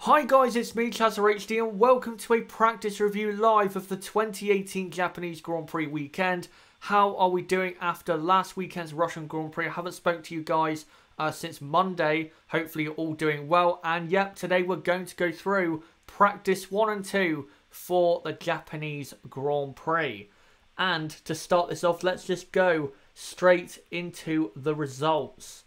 Hi guys, it's me, ChazzaHD, and welcome to a practice review live of the 2018 Japanese Grand Prix weekend. How are we doing after last weekend's Russian Grand Prix? I haven't spoken to you guys since Monday. Hopefully you're all doing well. And yep, today we're going to go through practice 1 and 2 for the Japanese Grand Prix. And to start this off, let's just go straight into the results.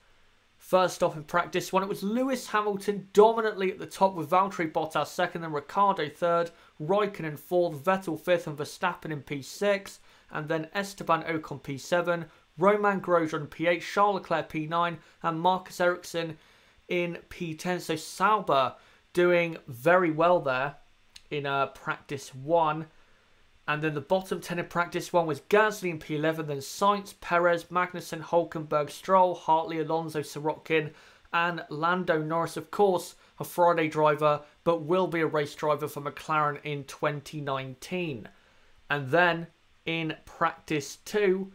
First off in practice 1, it was Lewis Hamilton dominantly at the top with Valtteri Bottas second, then Ricciardo third, Raikkonen fourth, Vettel fifth and Verstappen in P6, and then Esteban Ocon P7, Romain Grosjean P8, Charles Leclerc P9 and Marcus Ericsson in P10. So Sauber doing very well there in practice 1. And then the bottom 10 in practice 1 was Gasly in P11, then Sainz, Perez, Magnussen, Hülkenberg, Stroll, Hartley, Alonso, Sirotkin, and Lando Norris, of course, a Friday driver, but will be a race driver for McLaren in 2019. And then in practice 2,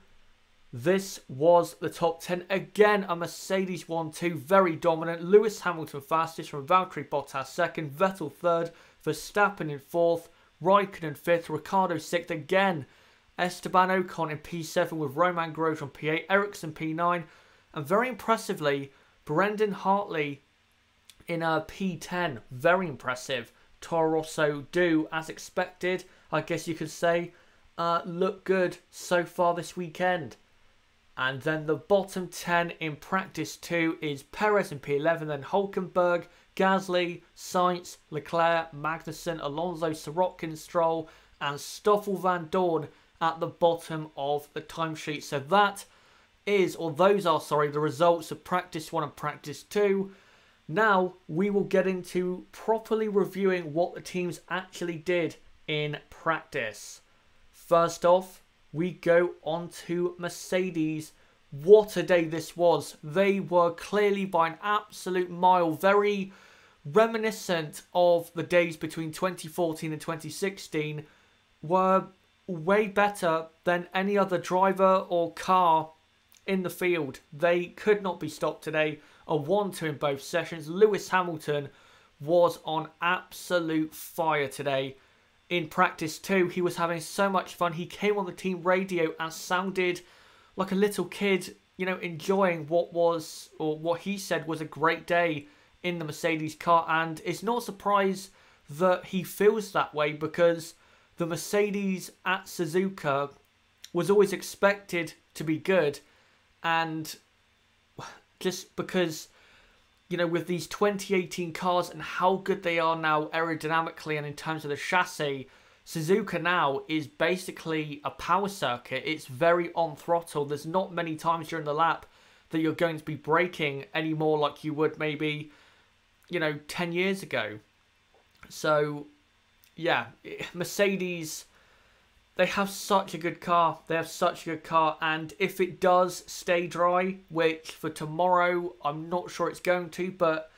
this was the top 10. Again, a Mercedes 1-2, very dominant. Lewis Hamilton fastest from Valtteri Bottas second, Vettel third, Verstappen in fourth, Raikkonen 5th, Ricciardo 6th again, Esteban Ocon in P7 with Romain Grosjean P8, Ericsson P9, and very impressively, Brendan Hartley in P10. Very impressive. Toro Rosso do, as expected, I guess you could say, look good so far this weekend. And then the bottom 10 in practice 2 is Perez in P11, then Hülkenberg, Gasly, Sainz, Leclerc, Magnussen, Alonso, Sirotkin, Stroll and Stoffel van Dorn at the bottom of the timesheet. So that is, or those are, sorry, the results of practice 1 and practice 2. Now we will get into properly reviewing what the teams actually did in practice. First off, we go on to Mercedes. What a day this was. They were clearly by an absolute mile very reminiscent of the days between 2014 and 2016, were way better than any other driver or car in the field. They could not be stopped today. A 1-2 in both sessions. Lewis Hamilton was on absolute fire today. In practice 2, he was having so much fun. He came on the team radio and sounded like a little kid, you know, enjoying what was, or what he said was a great day in the Mercedes car. And it's not a surprise that he feels that way, because the Mercedes at Suzuka was always expected to be good. And just because, you know, with these 2018 cars and how good they are now aerodynamically and in terms of the chassis, Suzuka now is basically a power circuit. It's very on throttle. There's not many times during the lap that you're going to be braking anymore like you would maybe, you know, 10 years ago. So, yeah, Mercedes, they have such a good car. They have such a good car. And if it does stay dry, which for tomorrow, I'm not sure it's going to, but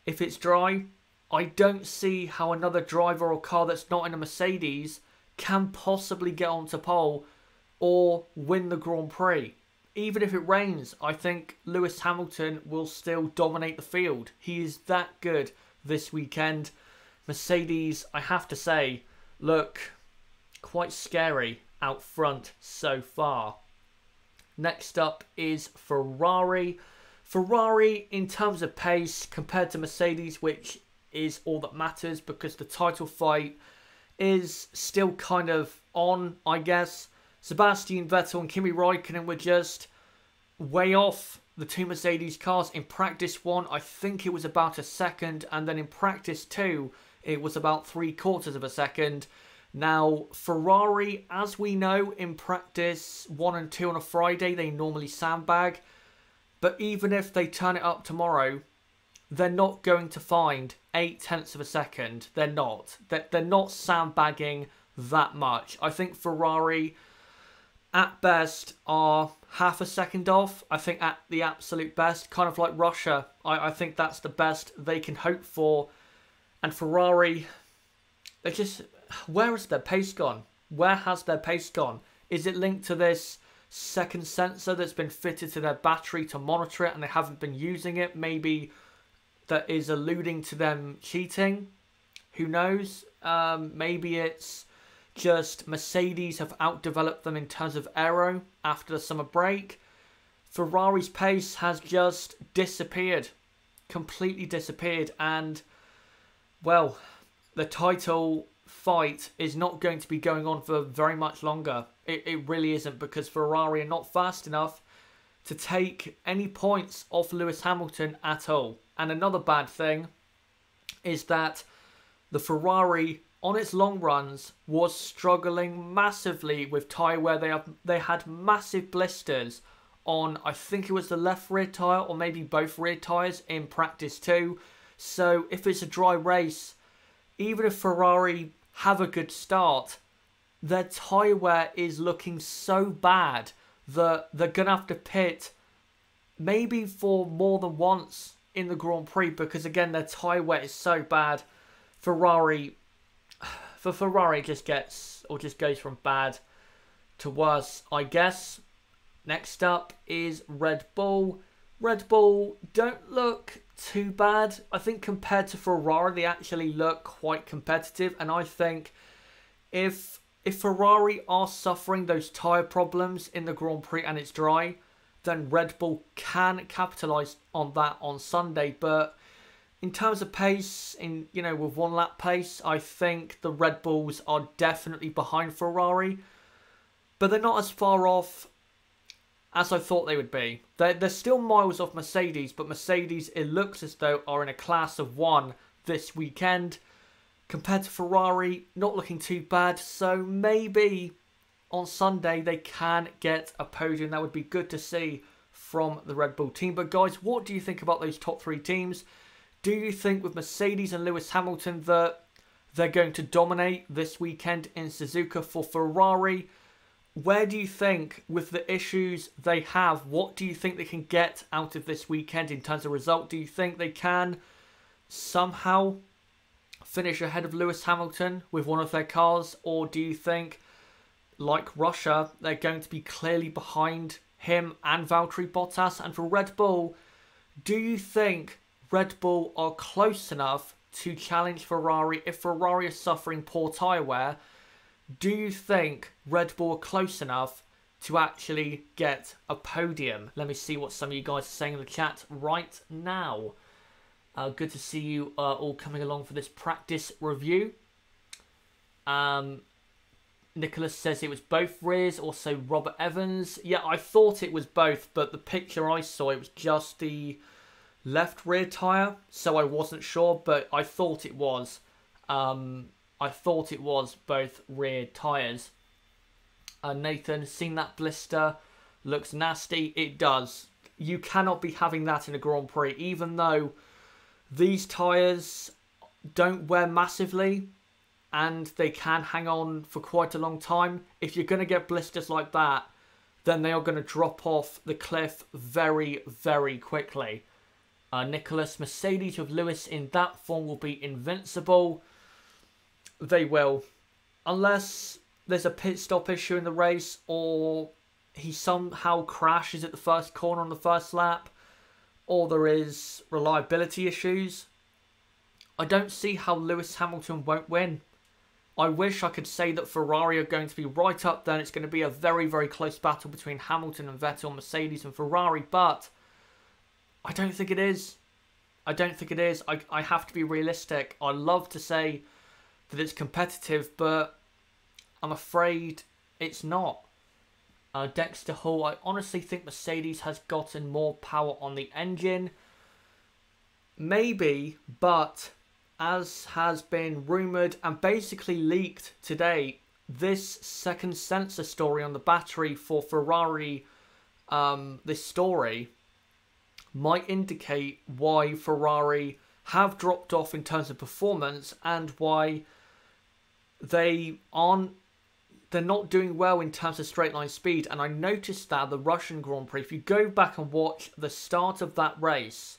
if it's dry, I don't see how another driver or car that's not in a Mercedes can possibly get onto pole or win the Grand Prix. Even if it rains, I think Lewis Hamilton will still dominate the field. He is that good this weekend. Mercedes, I have to say, look quite scary out front so far. Next up is Ferrari. Ferrari, in terms of pace, compared to Mercedes, which is all that matters because the title fight is still kind of on, I guess. Sebastian Vettel and Kimi Raikkonen were just way off the two Mercedes cars. In practice 1, I think it was about a second, and then in practice 2, it was about 3/4 of a second. Now, Ferrari, as we know, in practice 1 and 2 on a Friday, they normally sandbag. But even if they turn it up tomorrow, they're not going to find 0.8 of a second. They're not. They're not sandbagging that much. I think Ferrari, at best, are half a second off. I think at the absolute best, kind of like Russia, I think that's the best they can hope for. And Ferrari, they just, where has their pace gone? Where has their pace gone? Is it linked to this second sensor that's been fitted to their battery to monitor it and they haven't been using it? Maybe that is alluding to them cheating. Who knows? Maybe it's just Mercedes have outdeveloped them in terms of aero after the summer break. Ferrari's pace has just disappeared. Completely disappeared. And, well, the title fight is not going to be going on for very much longer. It really isn't, because Ferrari are not fast enough to take any points off Lewis Hamilton at all. And another bad thing is that the Ferrari, on its long runs, was struggling massively with tyre wear. They had massive blisters on, I think it was the left rear tyre or maybe both rear tyres in practice too. So if it's a dry race, even if Ferrari have a good start, their tyre wear is looking so bad that they're going to have to pit maybe for more than once in the Grand Prix, because again, their tyre wear is so bad. Ferrari just goes from bad to worse, I guess. Next up is Red Bull. Red Bull don't look too bad. I think compared to Ferrari, they actually look quite competitive. And I think if Ferrari are suffering those tyre problems in the Grand Prix and it's dry, then Red Bull can capitalise on that on Sunday. But in terms of pace, with one lap pace, I think the Red Bulls are definitely behind Ferrari. But they're not as far off as I thought they would be. They're still miles off Mercedes, but Mercedes, it looks as though, are in a class of one this weekend. Compared to Ferrari, not looking too bad. So maybe on Sunday they can get a podium. That would be good to see from the Red Bull team. But guys, what do you think about those top three teams? Do you think with Mercedes and Lewis Hamilton that they're going to dominate this weekend in Suzuka? For Ferrari, where do you think, with the issues they have, what do you think they can get out of this weekend in terms of result? Do you think they can somehow finish ahead of Lewis Hamilton with one of their cars? Or do you think, like Russia, they're going to be clearly behind him and Valtteri Bottas? And for Red Bull, do you think Red Bull are close enough to challenge Ferrari if Ferrari is suffering poor tyre wear? Do you think Red Bull are close enough to actually get a podium? Let me see what some of you guys are saying in the chat right now. Good to see you all coming along for this practice review. Nicholas says it was both rears, also Robert Evans. Yeah, I thought it was both, but the picture I saw, it was just the left rear tyre, so I wasn't sure, but I thought it was. I thought it was both rear tyres. Nathan, seen that blister? Looks nasty. It does. You cannot be having that in a Grand Prix, even though these tyres don't wear massively and they can hang on for quite a long time. If you're going to get blisters like that, then they are going to drop off the cliff very, very quickly. Nicholas, Mercedes with Lewis in that form will be invincible. They will. Unless there's a pit stop issue in the race or he somehow crashes at the first corner on the first lap, or there is reliability issues, I don't see how Lewis Hamilton won't win. I wish I could say that Ferrari are going to be right up there and it's going to be a very, very close battle between Hamilton and Vettel, Mercedes and Ferrari, but I don't think it is. I don't think it is. I have to be realistic. I love to say that it's competitive, but I'm afraid it's not. Dexter Hall, I honestly think Mercedes has gotten more power on the engine. Maybe, but as has been rumoured and basically leaked today, this second sensor story on the battery for Ferrari, this story might indicate why Ferrari have dropped off in terms of performance and why they're not doing well in terms of straight line speed. And I noticed that the Russian Grand Prix, if you go back and watch the start of that race,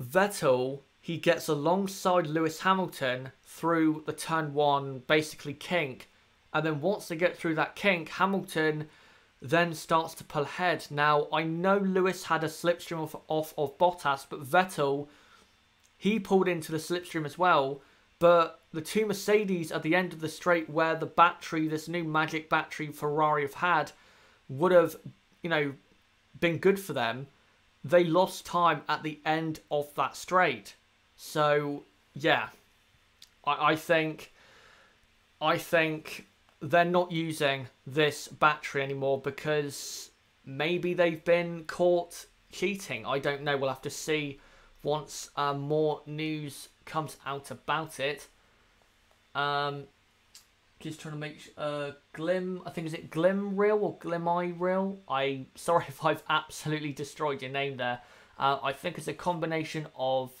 Vettel, he gets alongside Lewis Hamilton through the turn one, basically kink. And then once they get through that kink, Hamilton then starts to pull ahead. Now, I know Lewis had a slipstream off of Bottas, but Vettel he pulled into the slipstream as well. But the two Mercedes at the end of the straight, where the battery, this new magic battery Ferrari have had, would have, you know, been good for them, they lost time at the end of that straight. So, yeah, I think they're not using this battery anymore because maybe they've been caught cheating. I don't know. We'll have to see once more news comes out about it. Just trying to make Glim, I think, is it Glim Real or Glim Eye Real? Sorry if I've absolutely destroyed your name there. I think it's a combination of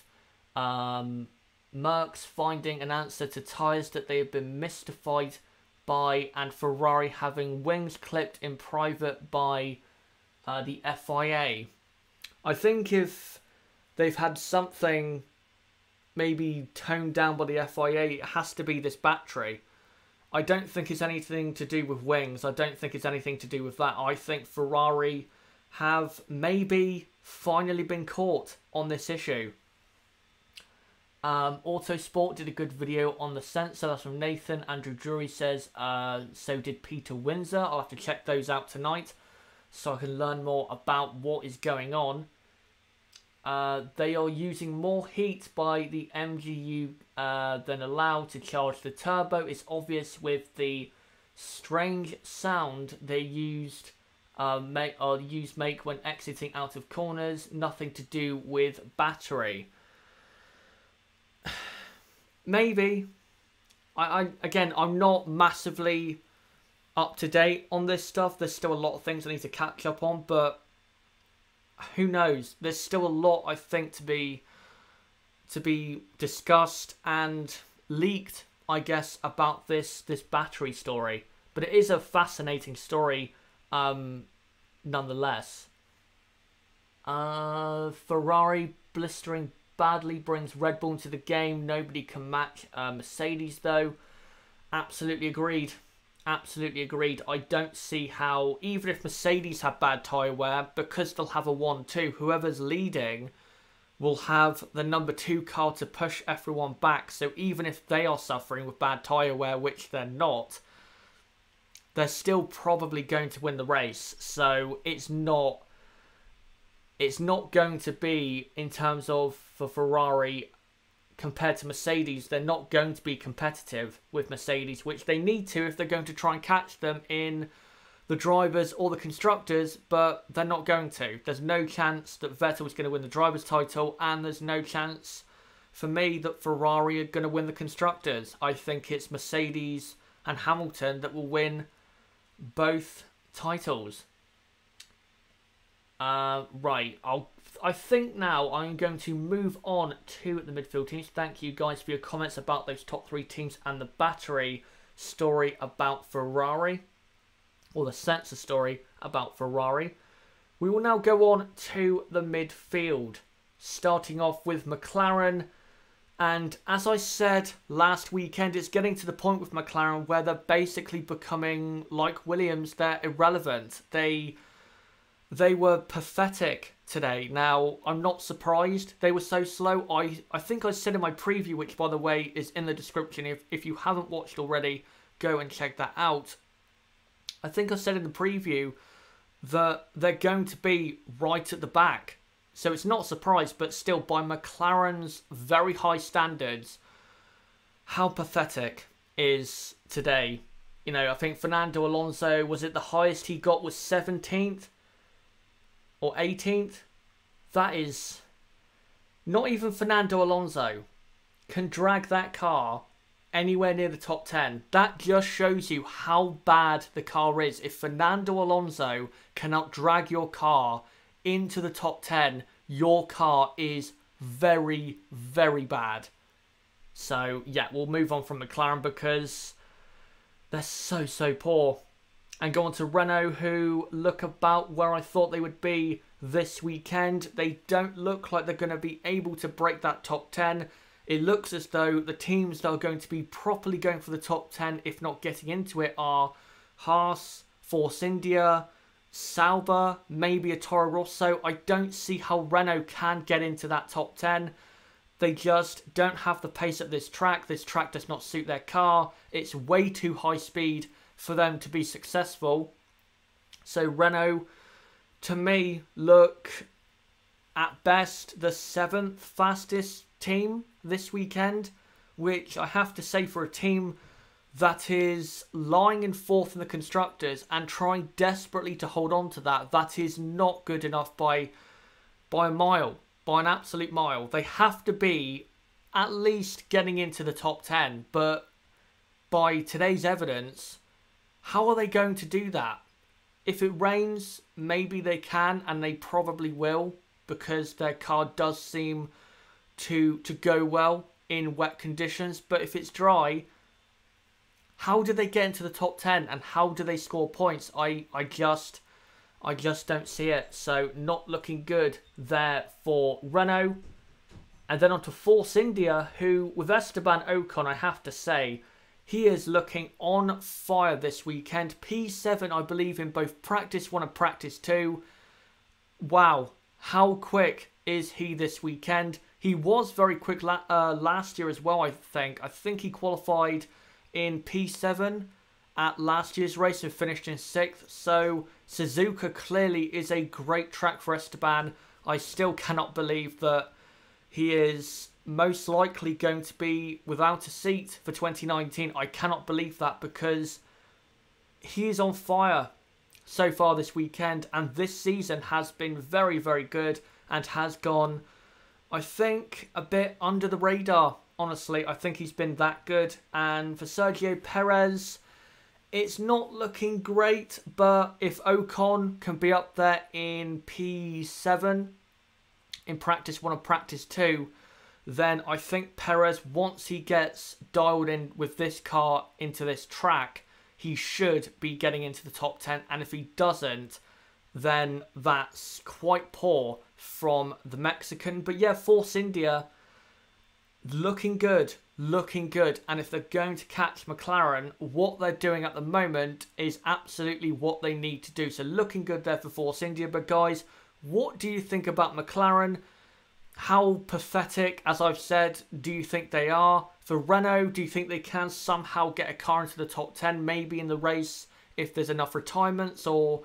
Mercs finding an answer to tyres that they have been mystified by, and Ferrari having wings clipped in private by the FIA. I think if they've had something maybe toned down by the FIA, it has to be this battery. I don't think it's anything to do with wings. I don't think it's anything to do with that. I think Ferrari have maybe finally been caught on this issue. Autosport did a good video on the sensor. That's from Nathan. Andrew Drury says, so did Peter Windsor. I'll have to check those out tonight so I can learn more about what is going on. They are using more heat by the MGU than allowed to charge the turbo. It's obvious with the strange sound they used make when exiting out of corners. Nothing to do with battery. Maybe. Again, I'm not massively up to date on this stuff. There's still a lot of things I need to catch up on, but who knows? There's still a lot, I think, to be discussed and leaked, I guess, about this battery story. But it is a fascinating story, nonetheless. Ferrari blistering badly brings Red Bull into the game. Nobody can match Mercedes, though. Absolutely agreed. Absolutely agreed. I don't see how, even if Mercedes have bad tyre wear, because they'll have a 1-2, whoever's leading will have the number 2 car to push everyone back. So even if they are suffering with bad tyre wear, which they're not, they're still probably going to win the race. So it's not going to be, in terms of for Ferrari compared to Mercedes, they're not going to be competitive with Mercedes, which they need to if they're going to try and catch them in the drivers or the constructors, but they're not going to. There's no chance that Vettel is going to win the driver's title, and there's no chance for me that Ferrari are going to win the constructors. I think it's Mercedes and Hamilton that will win both titles. Right, I think now I'm going to move on to the midfield teams. Thank you guys for your comments about those top 3 teams and the battery story about Ferrari, or the sensor story about Ferrari. We will now go on to the midfield, starting off with McLaren. And as I said last weekend, it's getting to the point with McLaren where they're basically becoming like Williams. They're irrelevant. They were pathetic today. Now, I'm not surprised they were so slow. I think I said in my preview, which, by the way, is in the description. If you haven't watched already, go and check that out. I think I said in the preview that they're going to be right at the back. So it's not a surprise, but still, by McLaren's very high standards, how pathetic is today? You know, I think Fernando Alonso, was it the highest he got was 17th? Or 18th? That is... Not even Fernando Alonso can drag that car anywhere near the top 10. That just shows you how bad the car is. If Fernando Alonso cannot drag your car into the top 10, your car is very, very bad. So, yeah, we'll move on from McLaren because they're so poor. And go on to Renault, who look about where I thought they would be this weekend. They don't look like they're going to be able to break that top 10. It looks as though the teams that are going to be properly going for the top 10, if not getting into it, are Haas, Force India, Sauber, maybe a Toro Rosso. I don't see how Renault can get into that top 10. They just don't have the pace at this track. This track does not suit their car. It's way too high speed for them to be successful. So Renault, to me, look at best the 7th fastest team this weekend, which I have to say for a team that is lying in 4th in the Constructors and trying desperately to hold on to that, that is not good enough by a mile, by an absolute mile. They have to be at least getting into the top 10, but by today's evidence, how are they going to do that? If it rains, maybe they can, and they probably will, because their car does seem to go well in wet conditions. But if it's dry, how do they get into the top 10 and how do they score points? I just don't see it. So not looking good there for Renault. And then on to Force India, who with Esteban Ocon, I have to say, he is looking on fire this weekend. P7, I believe, in both Practice 1 and Practice 2. Wow, how quick is he this weekend? He was very quick last year as well, I think. I think he qualified in P7 at last year's race and finished in 6th. So Suzuka clearly is a great track for Esteban. I still cannot believe that he is most likely going to be without a seat for 2019. I cannot believe that because he is on fire so far this weekend, and this season has been very, very good and has gone, I think, a bit under the radar. Honestly, I think he's been that good. And for Sergio Perez, it's not looking great, but if Ocon can be up there in P7 in Practice 1 or Practice 2, then I think Perez, once he gets dialed in with this car into this track, he should be getting into the top 10. And if he doesn't, then that's quite poor from the Mexican. But yeah, Force India, looking good, looking good. And if they're going to catch McLaren, what they're doing at the moment is absolutely what they need to do. So looking good there for Force India. But guys, what do you think about McLaren? How pathetic, as I've said, do you think they are? For Renault, do you think they can somehow get a car into the top 10, maybe in the race, if there's enough retirements, or,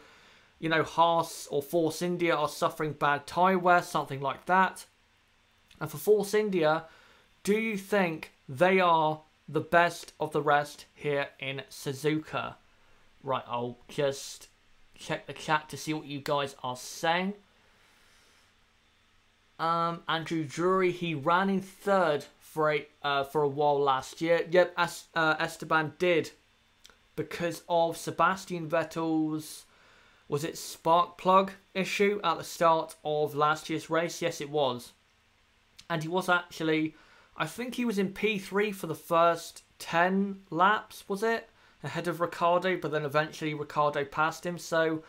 you know, Haas or Force India are suffering bad tyre wear, something like that? And for Force India, do you think they are the best of the rest here in Suzuka? Right, I'll just check the chat to see what you guys are saying. Andrew Drury, he ran in 3rd for a while last year. Yep, Esteban did, because of Sebastian Vettel's, was it spark plug issue at the start of last year's race? Yes, it was. And he was actually, I think he was in P3 for the first 10 laps, was it? Ahead of Ricciardo, but then eventually Ricciardo passed him. So,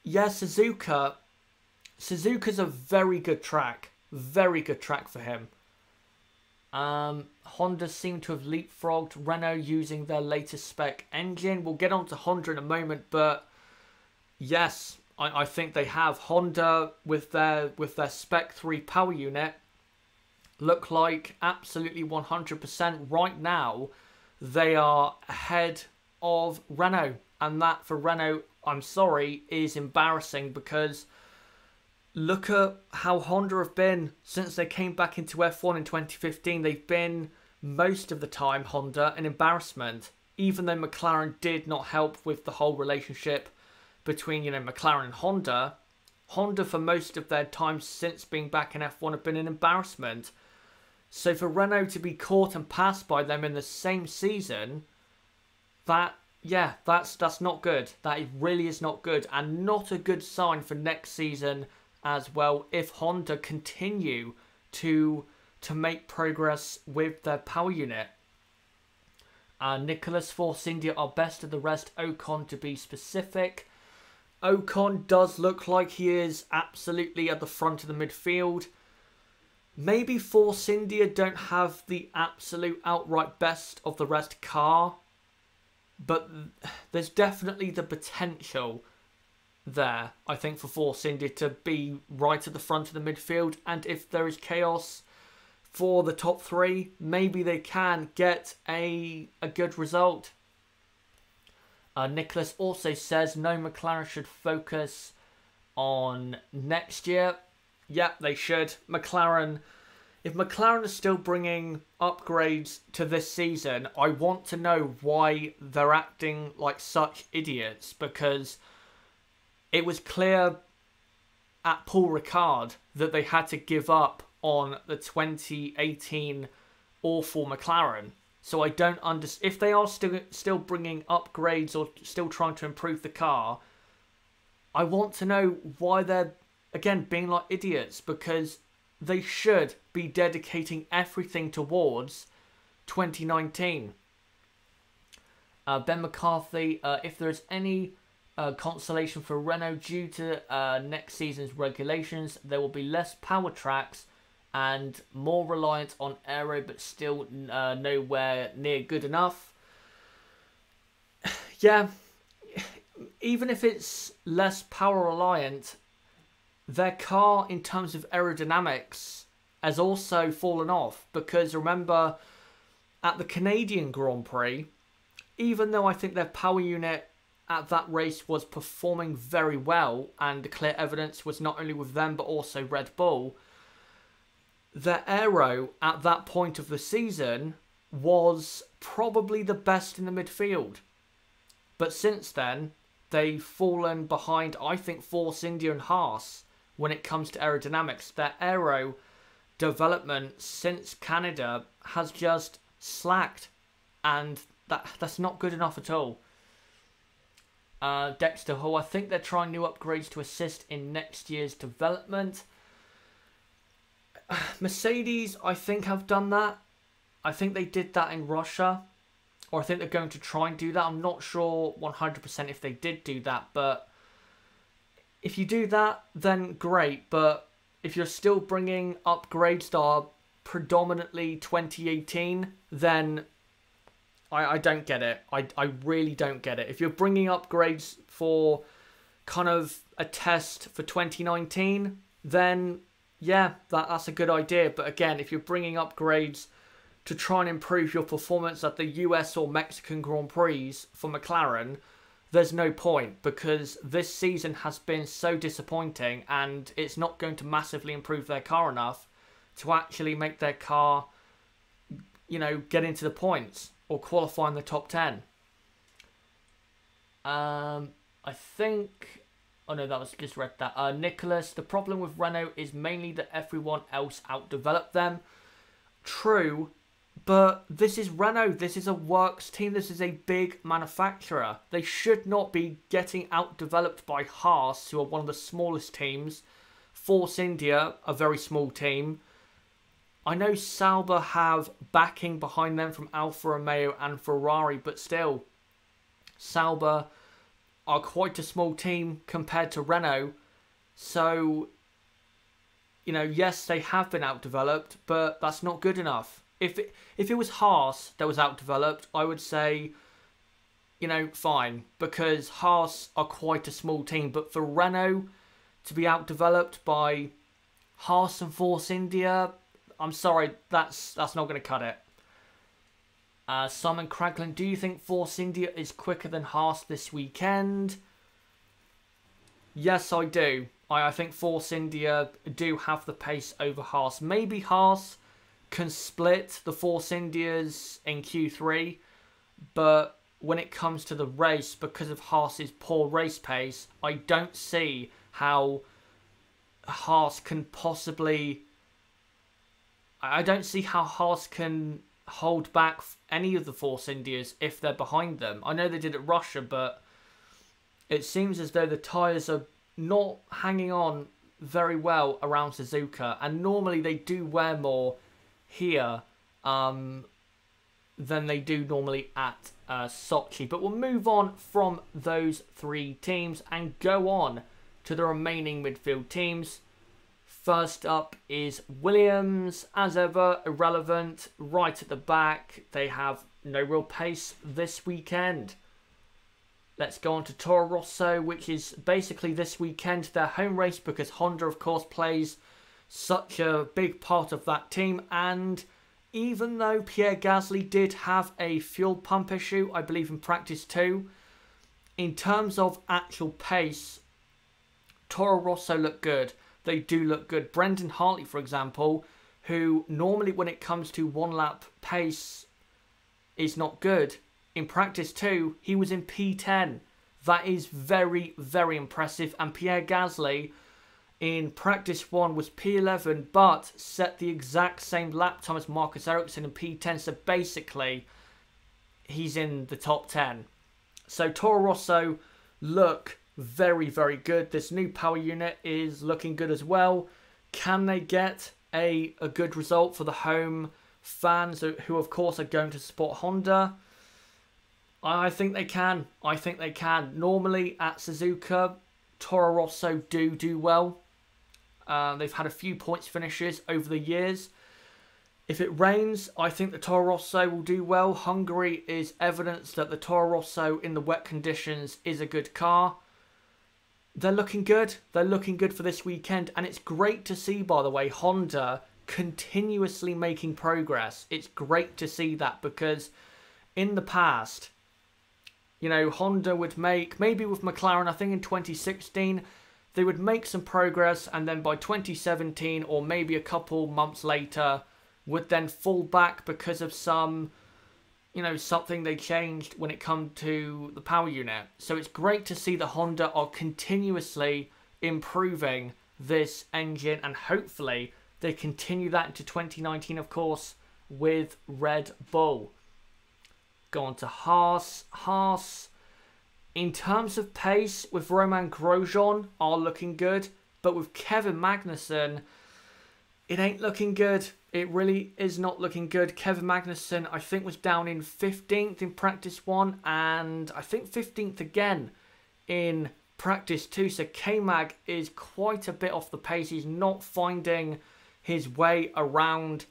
yeah, Suzuka's a very good track for him. Honda seem to have leapfrogged Renault using their latest spec engine. We'll get on to Honda in a moment, but yes, I think they have. Honda with their spec 3 power unit look like absolutely 100% right now. They are ahead of Renault, and that for Renault, I'm sorry, is embarrassing, because look at how Honda have been since they came back into F1 in 2015. They've been, most of the time, Honda, an embarrassment. Even though McLaren did not help with the whole relationship between, you know, McLaren and Honda, Honda for most of their time since being back in F1 have been an embarrassment. So for Renault to be caught and passed by them in the same season, that's not good. That really is not good, and not a good sign for next season as well, if Honda continue to make progress with their power unit. Nicholas, Force India are best of the rest. Ocon, to be specific. Ocon does look like he is absolutely at the front of the midfield. Maybe Force India don't have the absolute outright best of the rest car, but there's definitely the potential there, I think, for Force India to be right at the front of the midfield. And if there is chaos, for the top 3. Maybe they can get a good result. Nicholas also says no, McLaren should focus on next year. Yep, they should. McLaren, if McLaren is still bringing upgrades to this season, I want to know why they're acting like such idiots, because it was clear at Paul Ricard that they had to give up on the 2018 awful McLaren. So I don't understand. If they are still bringing upgrades or still trying to improve the car, I want to know why they're, again, being like idiots, because they should be dedicating everything towards 2019. Ben McCarthy, if there is any consolation for Renault due to next season's regulations, there will be less power tracks and more reliance on aero, but still nowhere near good enough. Yeah, even if it's less power reliant, their car in terms of aerodynamics has also fallen off, because remember at the Canadian Grand Prix, even though I think their power unit at that race was performing very well, and the clear evidence was not only with them but also Red Bull, their aero at that point of the season was probably the best in the midfield. But since then, they've fallen behind, I think, Force India and Haas when it comes to aerodynamics. Their aero development since Canada has just slacked, and that's not good enough at all. Dexter Hall, I think they're trying new upgrades to assist in next year's development. Mercedes, I think, have done that. I think they did that in Russia, or I think they're going to try and do that. I'm not sure 100% if they did do that, but if you do that, then great. But if you're still bringing upgrades that are predominantly 2018, then I don't get it. I really don't get it. If you're bringing upgrades for kind of a test for 2019, then yeah, that's a good idea. But again, if you're bringing upgrades to try and improve your performance at the US or Mexican Grand Prix for McLaren, there's no point, because this season has been so disappointing and it's not going to massively improve their car enough to actually make their car, you know, get into the points or qualify in the top 10. I think... Oh no, that was just read that. Nicholas, the problem with Renault is mainly that everyone else outdeveloped them. True, but this is Renault. This is a works team. This is a big manufacturer. They should not be getting outdeveloped by Haas, who are one of the smallest teams. Force India, a very small team. I know Sauber have backing behind them from Alfa Romeo and Ferrari, but still, Sauber are quite a small team compared to Renault. So, you know, yes, they have been outdeveloped, but that's not good enough. If it was Haas that was outdeveloped, I would say, you know, fine, because Haas are quite a small team. But for Renault to be outdeveloped by Haas and Force India, I'm sorry, that's not going to cut it. Simon Cragland, do you think Force India is quicker than Haas this weekend? Yes, I do. I think Force India do have the pace over Haas. Maybe Haas can split the Force Indias in Q3, but when it comes to the race, because of Haas's poor race pace, I don't see how Haas can possibly... I don't see how Haas can hold back any of the Force Indias if they're behind them. I know they did at Russia, but it seems as though the tyres are not hanging on very well around Suzuka, and normally they do wear more here than they do normally at Sochi. But we'll move on from those three teams and go on to the remaining midfield teams. First up is Williams, as ever, irrelevant, right at the back. They have no real pace this weekend. Let's go on to Toro Rosso, which is basically this weekend their home race, because Honda, of course, plays such a big part of that team. And even though Pierre Gasly did have a fuel pump issue, I believe in practice 2, in terms of actual pace, Toro Rosso look good. They do look good. Brendan Hartley, for example, who normally when it comes to one lap pace is not good, in practice 2, he was in P10. That is very, very impressive. And Pierre Gasly in practice 1 was P11, but set the exact same lap time as Marcus Ericsson in P10. So basically, he's in the top 10. So Toro Rosso look very, very good. This new power unit is looking good as well. Can they get a good result for the home fans who, of course, are going to support Honda? I think they can. I think they can. Normally at Suzuka, Toro Rosso do well. They've had a few points finishes over the years. If it rains, I think the Toro Rosso will do well. Hungary is evidence that the Toro Rosso in the wet conditions is a good car. They're looking good. They're looking good for this weekend. And it's great to see, by the way, Honda continuously making progress. It's great to see that because in the past, you know, Honda would make, maybe with McLaren, I think in 2016, they would make some progress. And then by 2017 or maybe a couple months later, would then fall back because of some, you know, something they changed when it comes to the power unit. So it's great to see that Honda are continuously improving this engine, and hopefully they continue that into 2019, of course, with Red Bull. Go on to Haas. Haas, in terms of pace, with Romain Grosjean, are looking good, but with Kevin Magnussen, it ain't looking good. It really is not looking good. Kevin Magnussen, I think, was down in 15th in practice 1 and I think 15th again in practice 2. So K-Mag is quite a bit off the pace. He's not finding his way around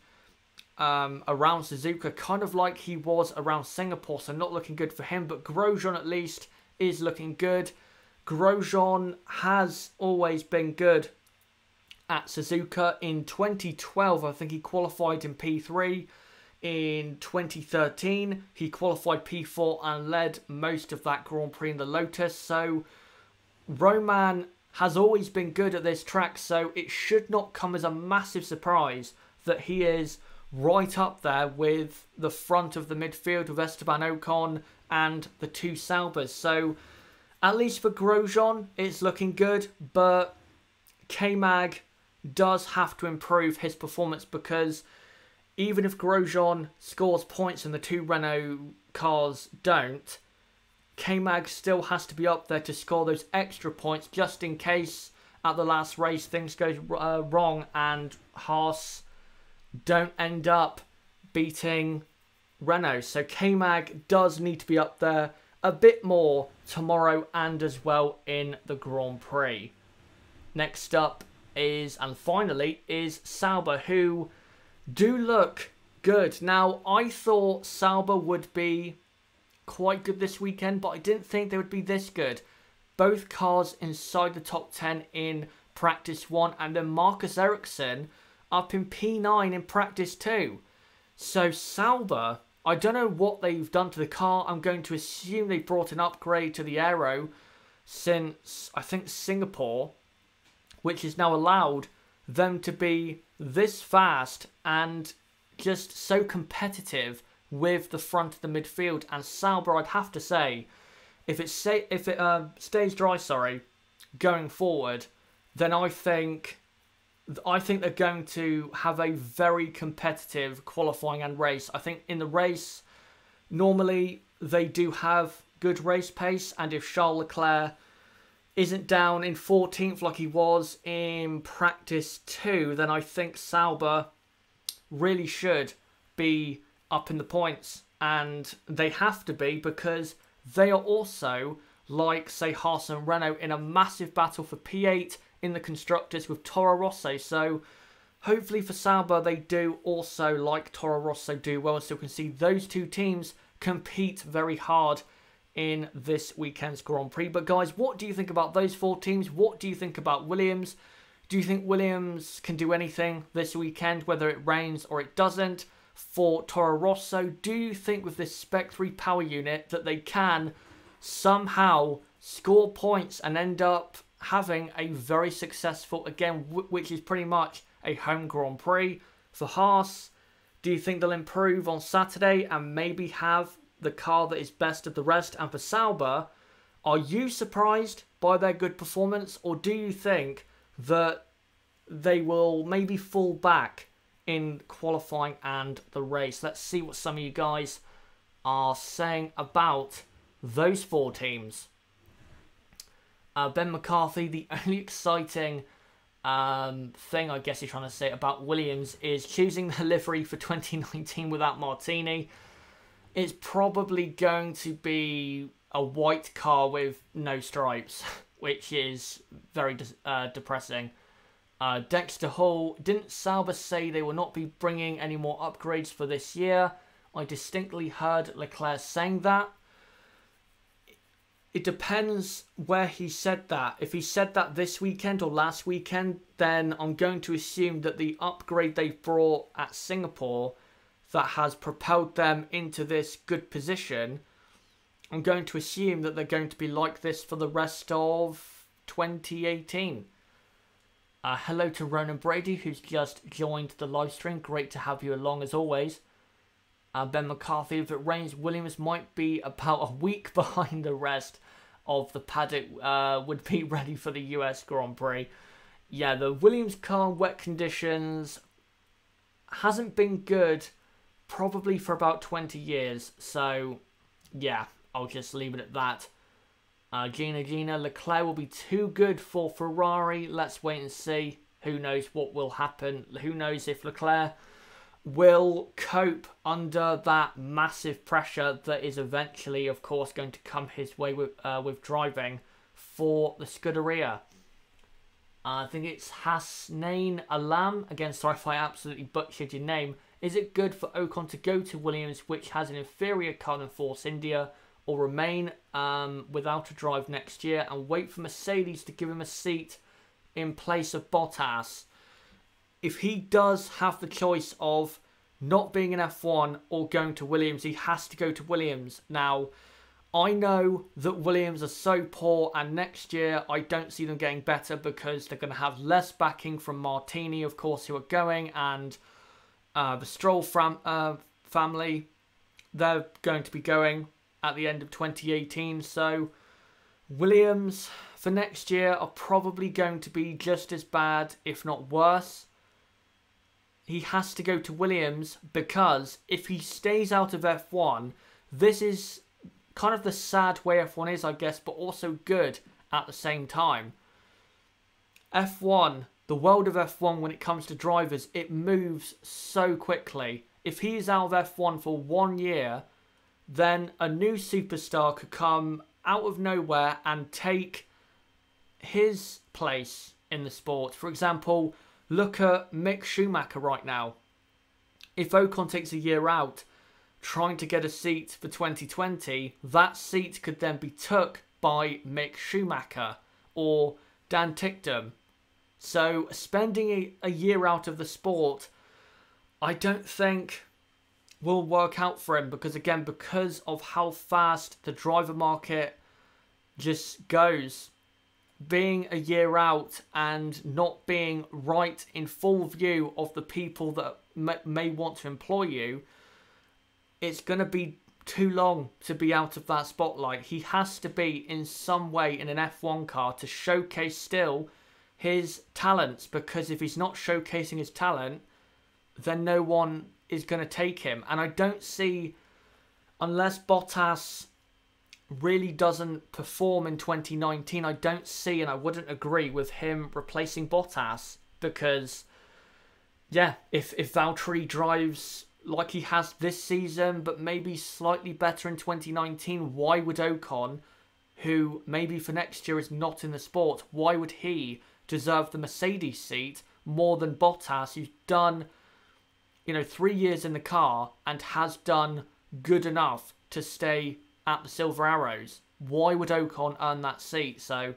Suzuka, kind of like he was around Singapore. So not looking good for him. But Grosjean at least is looking good. Grosjean has always been good at Suzuka. In 2012, I think he qualified in P3. In 2013, he qualified P4 and led most of that Grand Prix in the Lotus. So Roman has always been good at this track, so it should not come as a massive surprise that he is right up there with the front of the midfield with Esteban Ocon and the two Saubers. So at least for Grosjean, it's looking good, but K-Mag does have to improve his performance, because even if Grosjean scores points and the two Renault cars don't, K-Mag still has to be up there to score those extra points just in case at the last race things go wrong and Haas don't end up beating Renault. So K-Mag does need to be up there a bit more tomorrow and as well in the Grand Prix. Next up is, and finally, is Sauber, who do look good. Now, I thought Sauber would be quite good this weekend, but I didn't think they would be this good. Both cars inside the top 10 in practice 1, and then Marcus Ericsson up in P9 in practice 2. So Sauber, I don't know what they've done to the car. I'm going to assume they brought an upgrade to the aero since, I think, Singapore, which has now allowed them to be this fast and just so competitive with the front of the midfield. And Sauber, I'd have to say, if it stays dry, going forward, then I think they're going to have a very competitive qualifying and race. I think in the race, normally they do have good race pace, and if Charles Leclerc isn't down in 14th like he was in practice 2, then I think Sauber really should be up in the points. And they have to be, because they are also, like, say, Haas and Renault, in a massive battle for P8 in the Constructors with Toro Rosso. So hopefully for Sauber, they do also, like Toro Rosso, do well, and still can see those two teams compete very hard in this weekend's Grand Prix. But guys, what do you think about those four teams? What do you think about Williams? Do you think Williams can do anything this weekend, whether it rains or it doesn't? For Toro Rosso, do you think with this Spec 3 power unit that they can somehow score points and end up having a very successful, again, which is pretty much a home Grand Prix? For Haas, do you think they'll improve on Saturday and maybe have the car that is best of the rest? And for Sauber, are you surprised by their good performance, or do you think that they will maybe fall back in qualifying and the race? Let's see what some of you guys are saying about those four teams. Ben McCarthy, the only exciting thing I guess you're trying to say about Williams is choosing the livery for 2019 without Martini. It's probably going to be a white car with no stripes, which is very depressing. Dexter Hall, didn't Sauber say they will not be bringing any more upgrades for this year? I distinctly heard Leclerc saying that. It depends where he said that. If he said that this weekend or last weekend, then I'm going to assume that the upgrade they brought at Singapore that has propelled them into this good position, I'm going to assume that they're going to be like this for the rest of 2018. Hello to Ronan Brady, who's just joined the live stream. Great to have you along as always. Ben McCarthy, if it rains, Williams might be about a week behind the rest of the paddock, would be ready for the US Grand Prix. Yeah, the Williams car wet conditions hasn't been good probably for about 20 years. So, yeah, I'll just leave it at that. Gina, Leclerc will be too good for Ferrari. Let's wait and see. Who knows what will happen. Who knows if Leclerc will cope under that massive pressure that is eventually, of course, going to come his way with driving for the Scuderia. I think it's Hasnain Alam. Again, sorry if I absolutely butchered your name. Is it good for Ocon to go to Williams, which has an inferior car than Force India, or remain without a drive next year and wait for Mercedes to give him a seat in place of Bottas? If he does have the choice of not being in F1 or going to Williams, he has to go to Williams. Now, I know that Williams are so poor, and next year I don't see them getting better because they're going to have less backing from Martini, of course, who are going, and the Stroll family, they're going to be going at the end of 2018. So Williams for next year are probably going to be just as bad, if not worse. He has to go to Williams because if he stays out of F1, this is kind of the sad way F1 is, I guess, but also good at the same time. F1, the world of F1 when it comes to drivers, it moves so quickly. If he's out of F1 for 1 year, then a new superstar could come out of nowhere and take his place in the sport. For example, look at Mick Schumacher right now. If Ocon takes a year out trying to get a seat for 2020, that seat could then be took by Mick Schumacher or Dan Ticktum. So spending a year out of the sport, I don't think will work out for him because, again, because of how fast the driver market just goes. Being a year out and not being right in full view of the people that may want to employ you, it's going to be too long to be out of that spotlight. He has to be in some way in an F1 car to showcase still his talents, because if he's not showcasing his talent, then no one is going to take him. And I don't see, unless Bottas really doesn't perform in 2019, I don't see, and I wouldn't agree with him replacing Bottas, because yeah, if Valtteri drives like he has this season but maybe slightly better in 2019, why would Ocon, who maybe for next year is not in the sport, why would he deserve the Mercedes seat more than Bottas, who's done 3 years in the car and has done good enough to stay at the Silver Arrows? Why would Ocon earn that seat? So,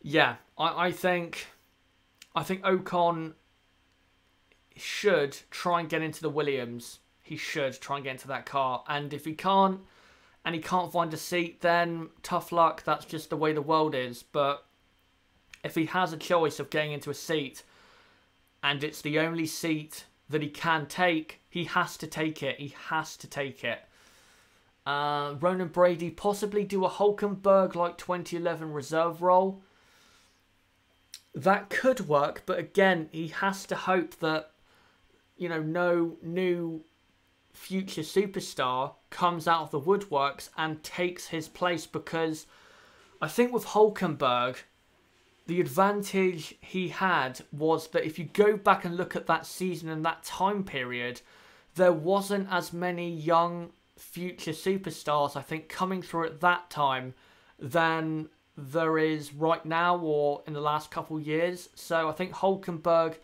yeah, I think I think Ocon should try and get into the Williams. He should try and get into that car. And if he can't, and he can't find a seat, then tough luck. That's just the way the world is. But if he has a choice of getting into a seat, and it's the only seat that he can take, he has to take it. He has to take it. Ronan Brady possibly do a Hulkenberg like 2011 reserve role. That could work, but again, he has to hope that, you know, no new future superstar comes out of the woodworks and takes his place, because I think with Hulkenberg, the advantage he had was that if you go back and look at that season and that time period, there wasn't as many young future superstars, I think, coming through at that time than there is right now or in the last couple of years. So I think Hulkenberg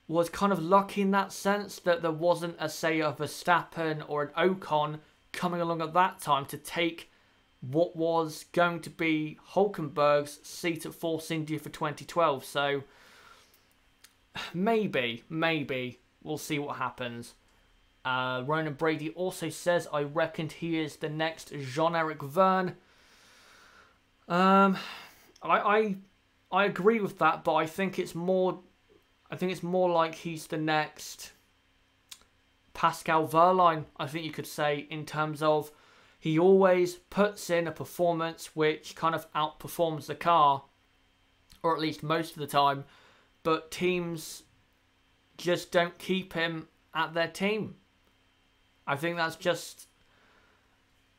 was kind of lucky in that sense that there wasn't a, say, a Verstappen or an Ocon coming along at that time to take what was going to be Hulkenberg's seat at Force India for 2012. So maybe we'll see what happens. Ronan Brady also says, I reckon he is the next Jean-Eric Vergne. I agree with that, but I think it's more like he's the next Pascal Wehrlein, I think you could say, in terms of he always puts in a performance which kind of outperforms the car, or at least most of the time, but teams just don't keep him at their team. I think that's just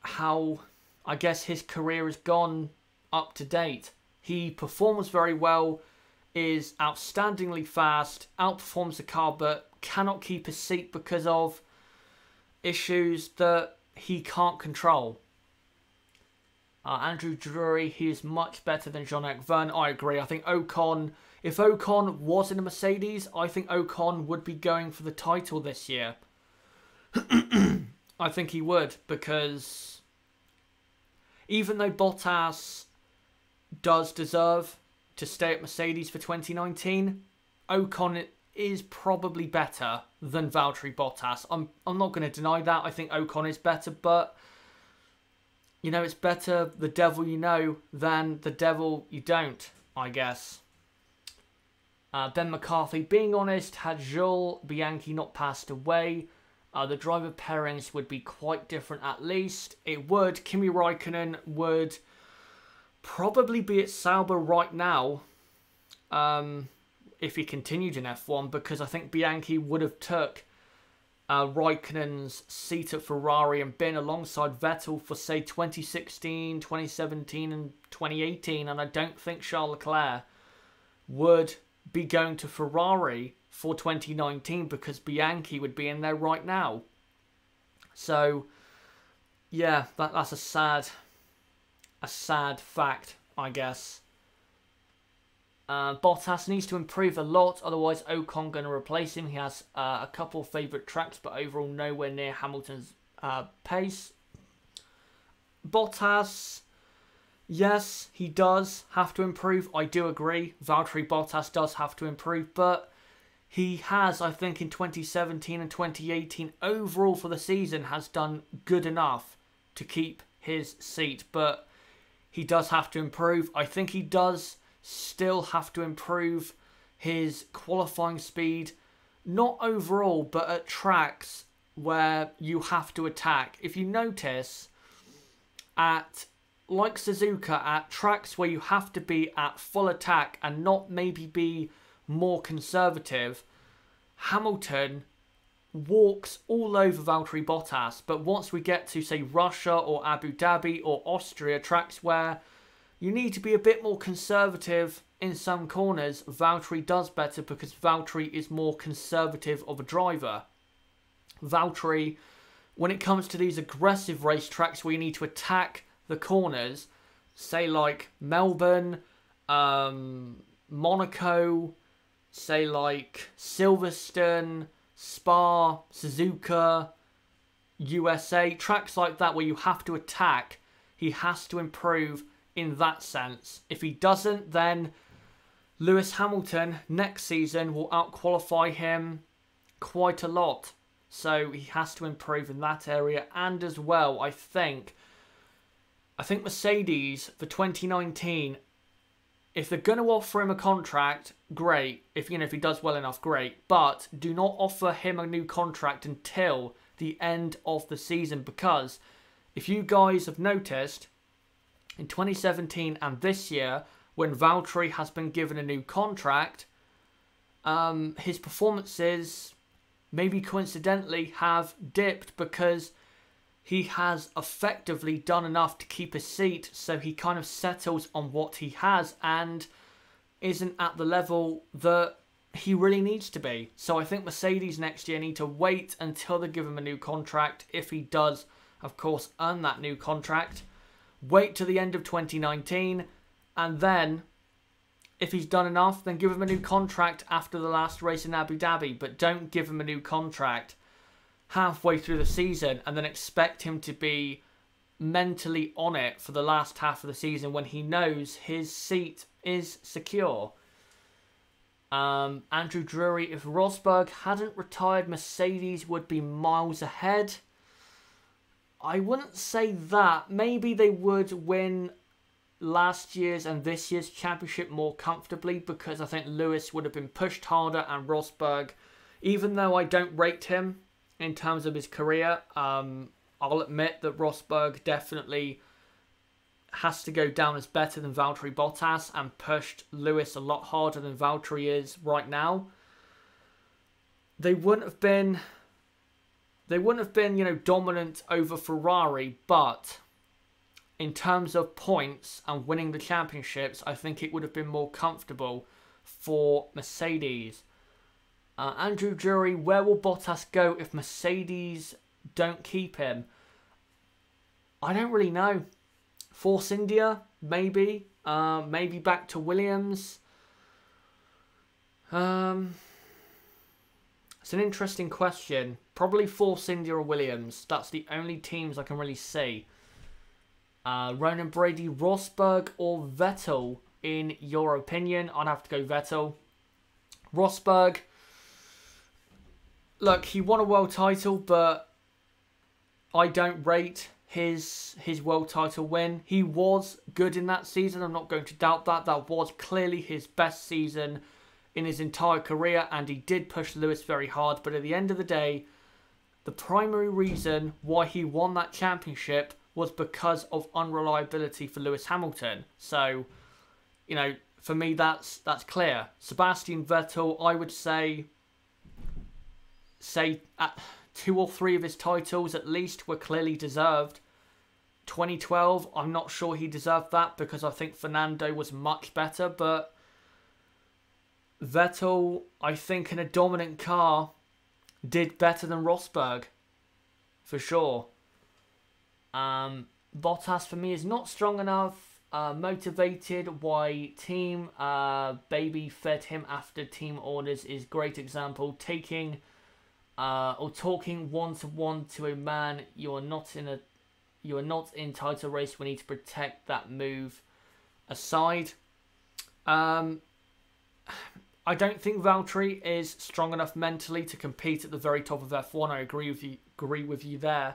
how, I guess, his career has gone up to date. He performs very well, is outstandingly fast, outperforms the car, but cannot keep his seat because of issues that he can't control. Andrew Drury, he is much better than Jean-Eric Vergne. I agree. I think Ocon, if Ocon was in a Mercedes, I think Ocon would be going for the title this year. I think he would, because even though Bottas does deserve to stay at Mercedes for 2019, Ocon is probably better than Valtteri Bottas. I'm not going to deny that. I think Ocon is better, but you know, it's better the devil you know than the devil you don't, I guess. Ben McCarthy, being honest, had Jules Bianchi not passed away, the driver pairings would be quite different at least. It would. Kimi Raikkonen would probably be at Sauber right now if he continued in F1, because I think Bianchi would have took Raikkonen's seat at Ferrari and been alongside Vettel for, say, 2016, 2017 and 2018, and I don't think Charles Leclerc would be going to Ferrari for 2019 because Bianchi would be in there right now. So yeah, that's a sad fact, I guess. Bottas needs to improve a lot, otherwise Ocon going to replace him. He has a couple of favourite tracks, but overall nowhere near Hamilton's pace. Bottas, yes, he does have to improve. I do agree. Valtteri Bottas does have to improve, but he has, I think, in 2017 and 2018, overall for the season, has done good enough to keep his seat, but he does have to improve. I think he does still have to improve his qualifying speed, not overall, but at tracks where you have to attack. If you notice, like Suzuka, at tracks where you have to be at full attack and not maybe be more conservative, Hamilton walks all over Valtteri Bottas. But once we get to, say, Russia or Abu Dhabi or Austria, tracks where you need to be a bit more conservative in some corners, Valtteri does better because Valtteri is more conservative of a driver. Valtteri, when it comes to these aggressive race tracks where you need to attack the corners, say like Melbourne, Monaco, say like Silverstone, Spa, Suzuka, USA, tracks like that where you have to attack, he has to improve in that sense. If he doesn't, then Lewis Hamilton next season will outqualify him quite a lot. So he has to improve in that area. And as well, I think Mercedes for 2019, if they're going to offer him a contract, great. If he does well enough, great. But do not offer him a new contract until the end of the season, because if you guys have noticed, in 2017 and this year, when Valtteri has been given a new contract, his performances, maybe coincidentally, have dipped because he has effectively done enough to keep his seat, so he kind of settles on what he has and isn't at the level that he really needs to be. So I think Mercedes next year need to wait until they give him a new contract, if he does, of course, earn that new contract. Wait to the end of 2019, and then, if he's done enough, then give him a new contract after the last race in Abu Dhabi. But don't give him a new contract halfway through the season and then expect him to be mentally on it for the last half of the season when he knows his seat is secure. Andrew Drury, if Rosberg hadn't retired, Mercedes would be miles ahead. I wouldn't say that. Maybe they would win last year's and this year's championship more comfortably, because I think Lewis would have been pushed harder, and Rosberg, even though I don't rate him in terms of his career, I'll admit that Rosberg definitely has to go down as better than Valtteri Bottas and pushed Lewis a lot harder than Valtteri is right now. They wouldn't have been, dominant over Ferrari, but in terms of points and winning the championships, I think it would have been more comfortable for Mercedes. Andrew Drury, where will Bottas go if Mercedes don't keep him? I don't really know. Force India, maybe. Maybe back to Williams. It's an interesting question. Probably Force India or Williams. That's the only teams I can really see. Ronan Brady, Rosberg or Vettel, in your opinion? I'd have to go Vettel. Rosberg, look, he won a world title, but I don't rate his world title win. He was good in that season, I'm not going to doubt that. That was clearly his best season in his entire career, and he did push Lewis very hard. But at the end of the day, the primary reason why he won that championship was because of unreliability for Lewis Hamilton. So, for me, that's clear. Sebastian Vettel, I would say 2 or 3 of his titles at least were clearly deserved. 2012, I'm not sure he deserved that, because I think Fernando was much better. But Vettel, I think in a dominant car, did better than Rosberg, for sure. Bottas for me is not strong enough. Motivated, why team baby fed him after team orders is great example. Taking or talking one-to-one to a man you are not in title race. We need to protect that move aside. I don't think Valtteri is strong enough mentally to compete at the very top of F1. I agree with you there.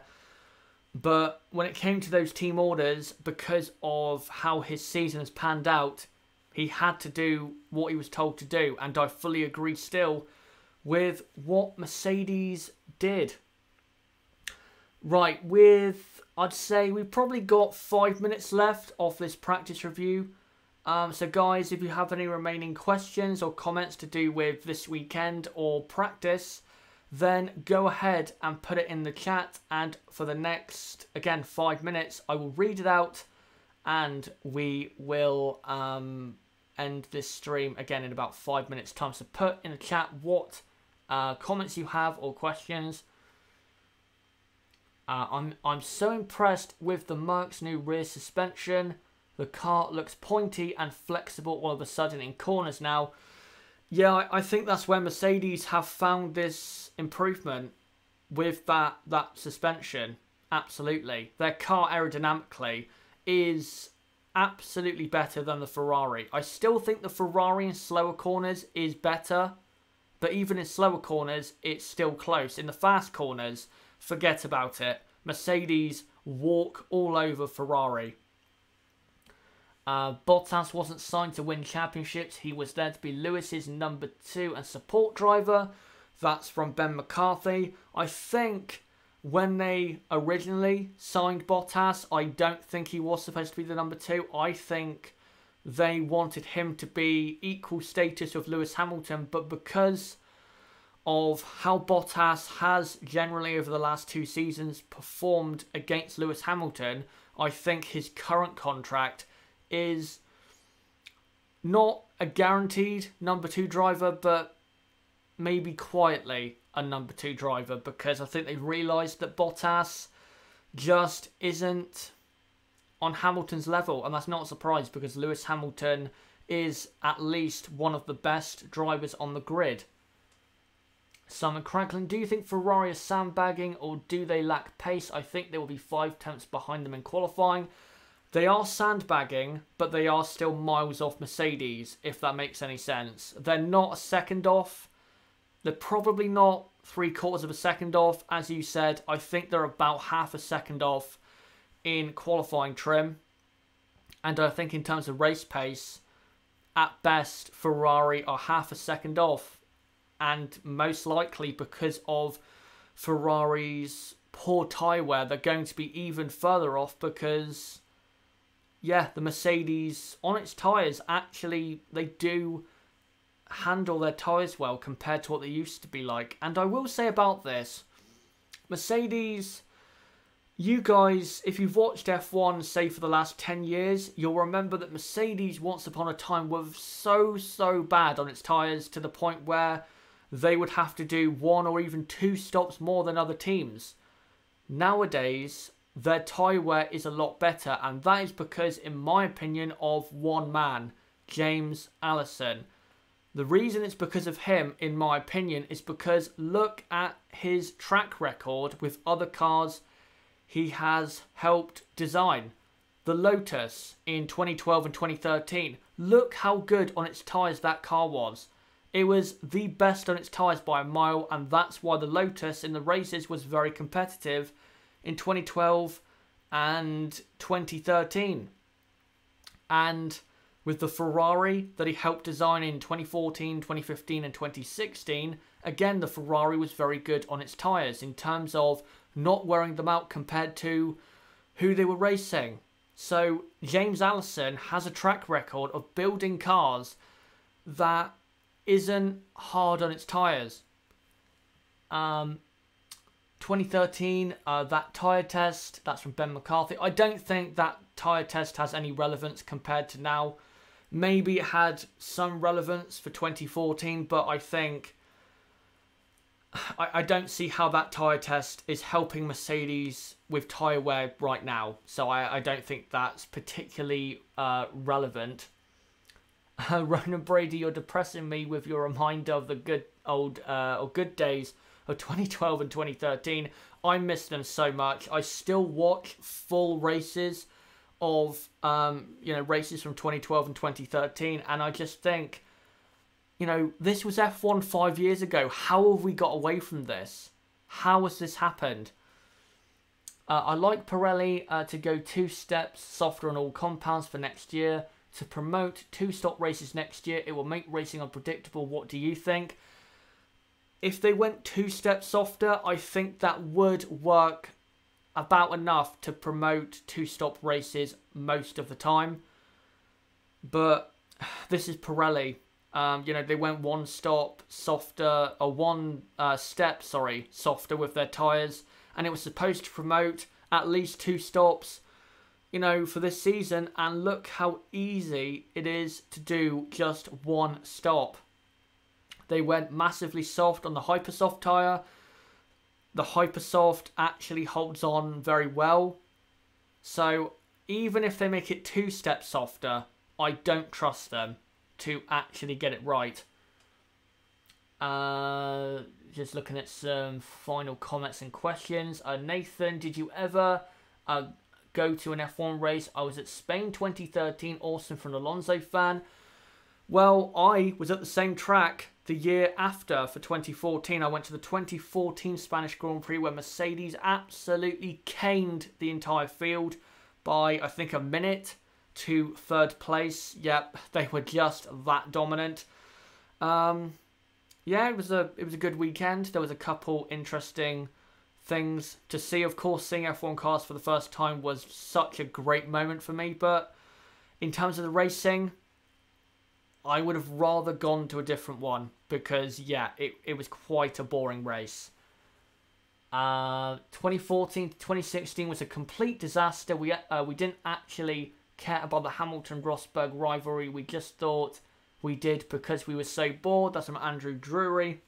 But when it came to those team orders, because of how his season has panned out, he had to do what he was told to do. And I fully agree still with what Mercedes did. Right, I'd say we've probably got 5 minutes left of this practice review. So guys, if you have any remaining questions or comments to do with this weekend or practice, then go ahead and put it in the chat, and for the next, again, 5 minutes, I will read it out, and we will end this stream again in about 5 minutes time. So put in the chat what comments you have or questions. I'm so impressed with the Merc's new rear suspension. The car looks pointy and flexible all of a sudden in corners now. Yeah, I think that's where Mercedes have found this improvement with that suspension. Absolutely. Their car aerodynamically is absolutely better than the Ferrari. I still think the Ferrari in slower corners is better, but even in slower corners, it's still close. In the fast corners, forget about it. Mercedes walk all over Ferrari. Bottas wasn't signed to win championships. He was there to be Lewis's number 2 and support driver. That's from Ben McCarthy. I think when they originally signed Bottas, I don't think he was supposed to be the number 2. I think they wanted him to be equal status with Lewis Hamilton, but because of how Bottas has generally over the last 2 seasons performed against Lewis Hamilton, I think his current contract is not a guaranteed number 2 driver, but maybe quietly a number 2 driver, because I think they've realised that Bottas just isn't on Hamilton's level, and that's not a surprise because Lewis Hamilton is at least one of the best drivers on the grid. Simon Cranklin, do you think Ferrari is sandbagging or do they lack pace? I think they will be 5 tenths behind them in qualifying. They are sandbagging, but they are still miles off Mercedes, if that makes any sense. They're not a second off. They're probably not 3/4 of a second off. As you said, I think they're about half a second off in qualifying trim. And I think in terms of race pace, at best, Ferrari are half a second off. And most likely because of Ferrari's poor tyre wear, they're going to be even further off because, yeah, the Mercedes on its tyres, actually, they do handle their tyres well compared to what they used to be like. And I will say about this, Mercedes, you guys, if you've watched F1, say, for the last 10 years, you'll remember that Mercedes once upon a time was so bad on its tyres to the point where they would have to do 1 or even 2 stops more than other teams. Nowadays, their tyre wear is a lot better, and that is because, in my opinion, of one man, James Allison. The reason it's because of him, in my opinion, is because look at his track record with other cars he has helped design. The Lotus in 2012 and 2013. Look how good on its tyres that car was. It was the best on its tyres by a mile, and that's why the Lotus in the races was very competitive in 2012 and 2013. And with the Ferrari that he helped design in 2014, 2015 and 2016, again, the Ferrari was very good on its tyres in terms of not wearing them out compared to who they were racing. So James Allison has a track record of building cars that isn't hard on its tyres. 2013, that tyre test, that's from Ben McCarthy. I don't think that tyre test has any relevance compared to now. Maybe it had some relevance for 2014, but I think I don't see how that tyre test is helping Mercedes with tyre wear right now. So I don't think that's particularly relevant. Ronan Brady, you're depressing me with your reminder of the good old or good days of 2012 and 2013. I miss them so much. I still watch full races of races from 2012 and 2013, and I just think, this was F1 5 years ago. How have we got away from this? How has this happened? I like Pirelli to go 2 steps softer on all compounds for next year. To promote 2-stop races next year, it will make racing unpredictable. What do you think? If they went 2 steps softer, I think that would work about enough to promote 2-stop races most of the time. But this is Pirelli. They went 1 stop softer, or 1 step, softer with their tyres, and it was supposed to promote at least 2 stops, for this season, and look how easy it is to do just 1 stop. They went massively soft on the Hypersoft tyre. The Hypersoft actually holds on very well. So even if they make it 2 steps softer, I don't trust them to actually get it right. Just looking at some final comments and questions. Nathan, did you ever go to an F1 race. I was at Spain 2013, also from an Alonso fan. Well, I was at the same track the year after for 2014. I went to the 2014 Spanish Grand Prix where Mercedes absolutely caned the entire field by, I think, a minute to third place. Yep, they were just that dominant. Yeah, it was a good weekend. There was a couple interesting things to see. Of course, seeing F1 cars for the first time was such a great moment for me. But in terms of the racing, I would have rather gone to a different one because, yeah, it was quite a boring race. 2014 to 2016 was a complete disaster. We didn't actually care about the Hamilton-Rosberg rivalry. We just thought we did because we were so bored. That's from Andrew Drury.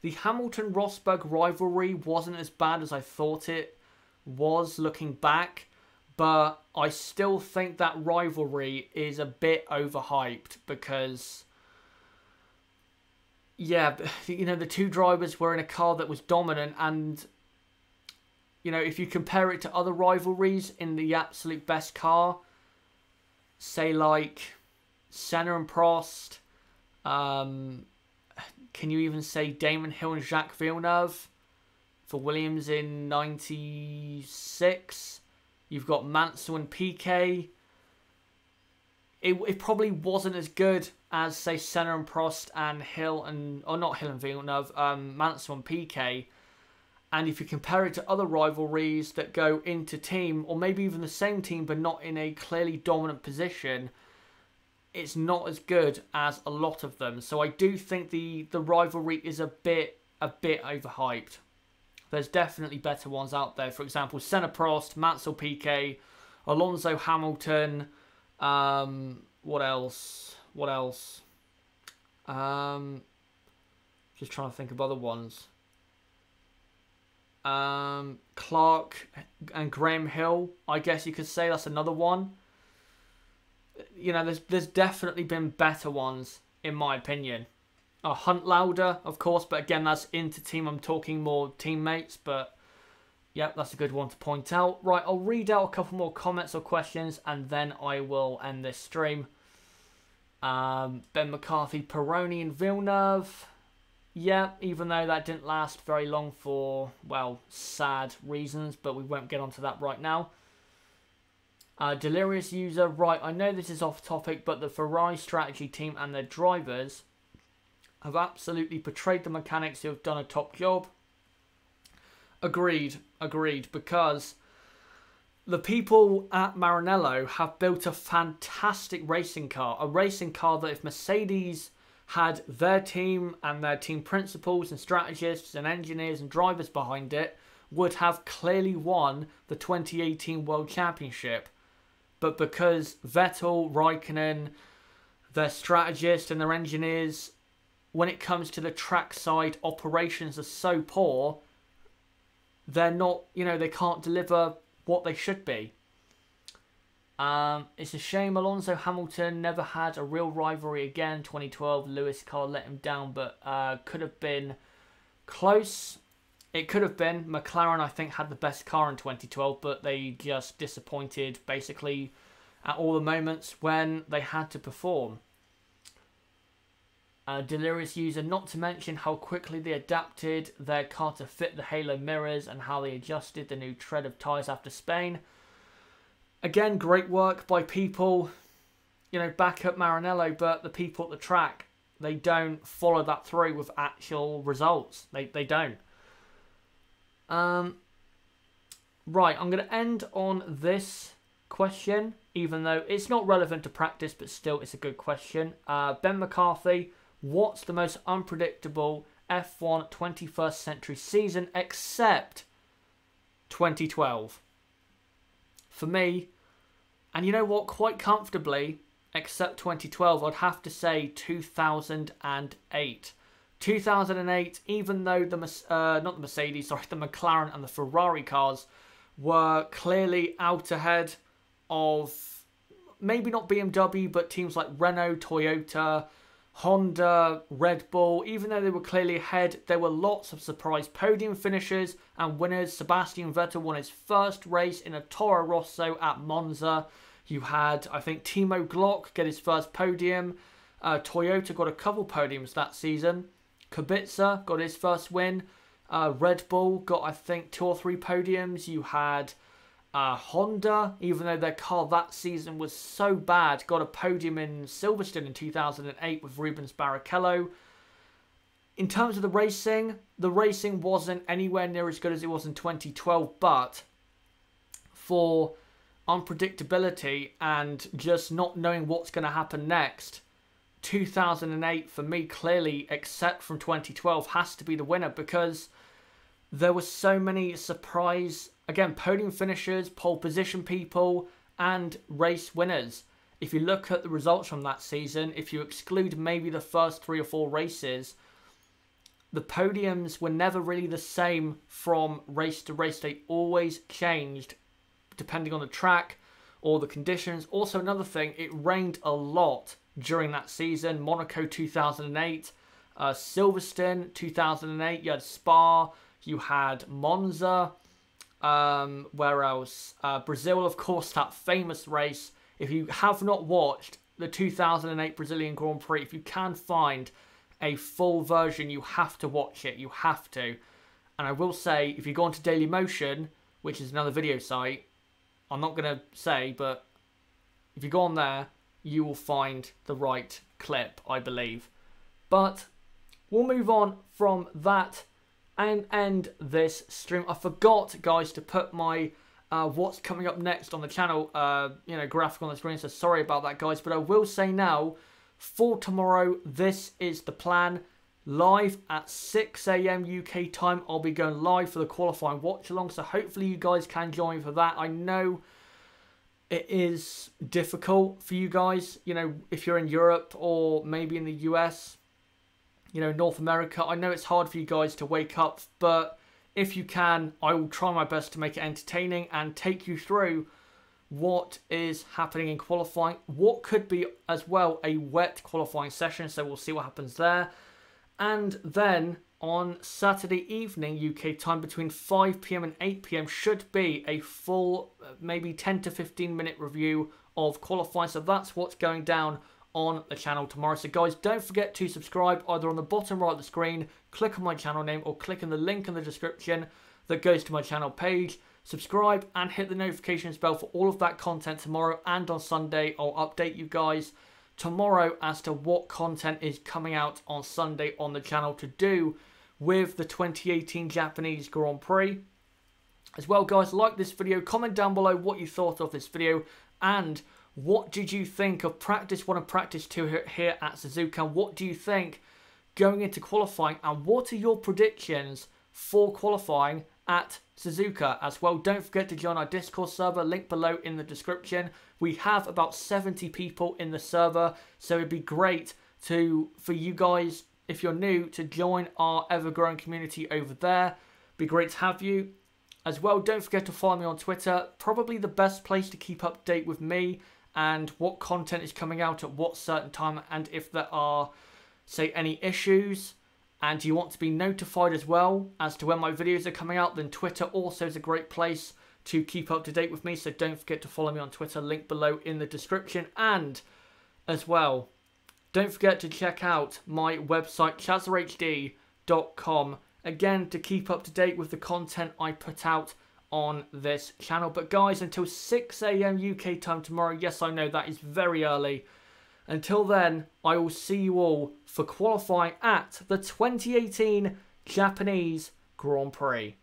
The Hamilton-Rosberg rivalry wasn't as bad as I thought it was looking back, but I still think that rivalry is a bit overhyped because, yeah, you know, the two drivers were in a car that was dominant, and, you know, if you compare it to other rivalries in the absolute best car, say like Senna and Prost, can you even say Damon Hill and Jacques Villeneuve for Williams in 96? You've got Mansell and Piquet. It probably wasn't as good as, say, Senna and Prost and Hill and... Or not Hill and Villeneuve, Mansell and Piquet. And if you compare it to other rivalries that go into team, or maybe even the same team but not in a clearly dominant position, it's not as good as a lot of them. So I do think the rivalry is a bit overhyped. There's definitely better ones out there. For example, Senna Prost, Mansell Piquet, Alonso Hamilton. What else? Just trying to think of other ones. Clark and Graham Hill, I guess you could say that's another one. You know, there's definitely been better ones, in my opinion. Hunt Lauder, of course, but again, that's inter-team. I'm talking more teammates, but yeah, that's a good one to point out. Right, I'll read out a couple more comments or questions, and then I will end this stream. Ben McCarthy, Pironi and Villeneuve. Yeah, even though that didn't last very long for, well, sad reasons, but we won't get onto that right now. Delirious user, right, I know this is off topic, but the Ferrari strategy team and their drivers have absolutely portrayed the mechanics who have done a top job. Agreed, because the people at Maranello have built a fantastic racing car. A racing car that if Mercedes had their team and their team principals and strategists and engineers and drivers behind it, would have clearly won the 2018 World Championship. But because Vettel, Raikkonen, their strategists and their engineers, when it comes to the trackside operations, are so poor, they're not, you know, they can't deliver what they should be. It's a shame Alonso Hamilton never had a real rivalry again. 2012, Lewis car let him down, but could have been close. It could have been. McLaren, I think, had the best car in 2012, but they just disappointed basically at all the moments when they had to perform. Delirious user, not to mention how quickly they adapted their car to fit the halo mirrors and how they adjusted the new tread of tyres after Spain. Again, great work by people, you know, back at Maranello, but the people at the track, they don't follow that through with actual results. They don't. Right, I'm going to end on this question, even though it's not relevant to practice, but still it's a good question. Ben McCarthy, what's the most unpredictable F1 21st century season except 2012? For me, and you know what, quite comfortably, except 2012, I'd have to say 2008. 2008, even though the McLaren and the Ferrari cars were clearly out ahead of maybe not BMW, but teams like Renault, Toyota, Honda, Red Bull, even though they were clearly ahead, there were lots of surprise podium finishes and winners. Sebastian Vettel won his first race in a Toro Rosso at Monza. You had, I think, Timo Glock get his first podium. Toyota got a couple podiums that season. Kubica got his first win. Red Bull got, I think, 2 or 3 podiums. You had Honda, even though their car that season was so bad, got a podium in Silverstone in 2008 with Rubens Barrichello. In terms of the racing wasn't anywhere near as good as it was in 2012, but for unpredictability and just not knowing what's going to happen next, 2008 for me, clearly, except from 2012, has to be the winner, because there were so many surprise, again, podium finishers, pole position people, and race winners. If you look at the results from that season, if you exclude maybe the first 3 or 4 races, the podiums were never really the same from race to race. They always changed depending on the track or the conditions. Also, another thing, it rained a lot during that season. Monaco 2008, Silverstone 2008, you had Spa, you had Monza, where else? Brazil, of course, that famous race. If you have not watched the 2008 Brazilian Grand Prix, if you can find a full version, you have to watch it. You have to. And I will say, if you go onto Dailymotion, which is another video site, I'm not going to say, but if you go on there, you will find the right clip, I believe. But we'll move on from that and end this stream. I forgot, guys, to put my what's coming up next on the channel, graphic on the screen, so sorry about that, guys. But I will say now, for tomorrow, this is the plan. Live at 6 AM UK time, I'll be going live for the qualifying watch along, so hopefully you guys can join me for that. I know it is difficult for you guys, if you're in Europe or maybe in the US, North America. I know it's hard for you guys to wake up, but if you can, I will try my best to make it entertaining and take you through what is happening in qualifying, what could be as well a wet qualifying session, so we'll see what happens there. And then on Saturday evening UK time between 5 PM and 8 PM should be a full maybe 10 to 15 minute review of qualifying. So that's what's going down on the channel tomorrow. So guys, don't forget to subscribe either on the bottom right of the screen, click on my channel name, or click on the link in the description that goes to my channel page. Subscribe and hit the notifications bell for all of that content tomorrow, and on Sunday I'll update you guys tomorrow as to what content is coming out on Sunday on the channel to do with the 2018 Japanese Grand Prix. As well, guys, like this video, comment down below what you thought of this video, and what did you think of Practice 1 and Practice 2 here at Suzuka? What do you think going into qualifying, and what are your predictions for qualifying at Suzuka as well? Don't forget to join our Discord server, link below in the description. We have about 70 people in the server, so it'd be great for you guys, if you're new, to join our ever-growing community over there. Be great to have you. As well, don't forget to follow me on Twitter, probably the best place to keep up to date with me and what content is coming out at what certain time, and if there are, say, any issues and you want to be notified as well as to when my videos are coming out, then Twitter also is a great place to keep up to date with me. So don't forget to follow me on Twitter, link below in the description. And as well, don't forget to check out my website, chazerhd.com, again, to keep up to date with the content I put out on this channel. But guys, until 6 AM UK time tomorrow, yes, I know that is very early. Until then, I will see you all for qualifying at the 2018 Japanese Grand Prix.